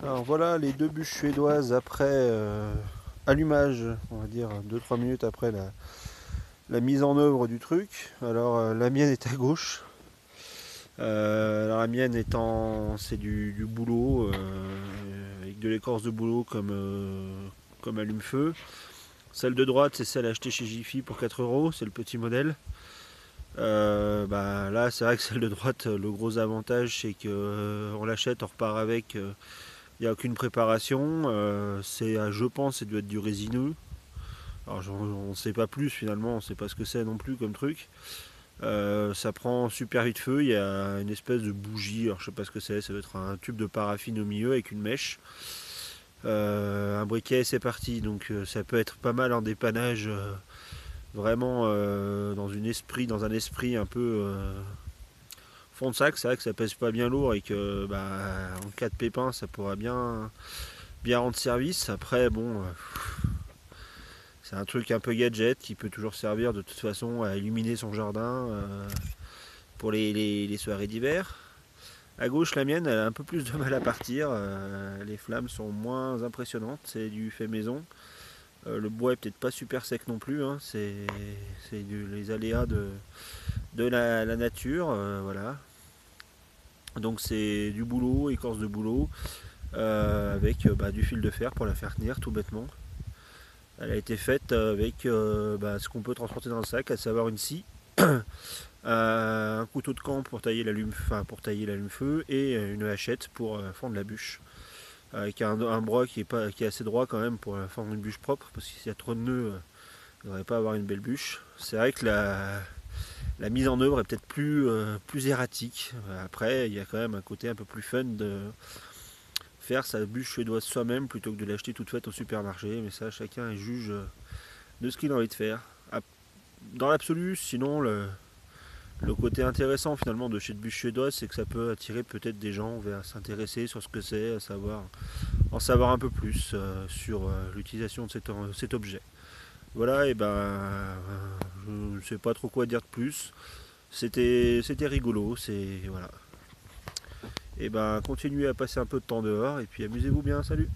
Alors voilà les deux bûches suédoises après allumage, on va dire 2-3 minutes après la mise en œuvre du truc. Alors la mienne est à gauche. Alors la mienne étant c'est du boulot, avec de l'écorce de boulot comme allume-feu. Celle de droite c'est celle achetée chez Jiffy pour 4 euros, c'est le petit modèle. Bah, là c'est vrai que celle de droite, le gros avantage c'est que on l'achète, on repart avec. Il n'y a aucune préparation. Je pense, ça doit être du résineux. Alors, on ne sait pas plus finalement, on ne sait pas ce que c'est non plus comme truc. Ça prend super vite feu. Il y a une espèce de bougie. Alors, je sais pas ce que c'est. Ça doit être un tube de paraffine au milieu avec une mèche. Un briquet, c'est parti. Donc, ça peut être pas mal en dépannage. Vraiment dans un esprit un peu fond de sac. C'est vrai que ça pèse pas bien lourd et que en cas de pépin, ça pourra bien rendre service. Après, bon, c'est un truc un peu gadget qui peut toujours servir de toute façon à illuminer son jardin pour les soirées d'hiver. À gauche, la mienne, elle a un peu plus de mal à partir. Les flammes sont moins impressionnantes. C'est du fait maison. Le bois est peut-être pas super sec non plus, hein. C'est les aléas de la nature. Voilà. Donc c'est du boulot, écorce de boulot, avec du fil de fer pour la faire tenir tout bêtement. Elle a été faite avec ce qu'on peut transporter dans le sac, à savoir une scie, un couteau de camp pour tailler l'allume-feu et une hachette pour fendre la bûche. Avec un bras qui est assez droit quand même pour fendre une bûche propre, parce que s'il y a trop de nœuds, il ne devrait pas avoir une belle bûche. C'est vrai que la mise en œuvre est peut-être plus erratique. Après, il y a quand même un côté un peu plus fun de faire sa bûche suédoise soi-même plutôt que de l'acheter toute faite au supermarché. Mais ça, chacun est juge de ce qu'il a envie de faire. Dans l'absolu, sinon, le côté intéressant finalement de chez bûche suédoise, c'est que ça peut attirer peut-être des gens vers s'intéresser sur ce que c'est, en savoir un peu plus sur l'utilisation de cet objet. Voilà, et je ne sais pas trop quoi dire de plus. C'était rigolo, c'est voilà. Et continuez à passer un peu de temps dehors et puis amusez-vous bien, salut.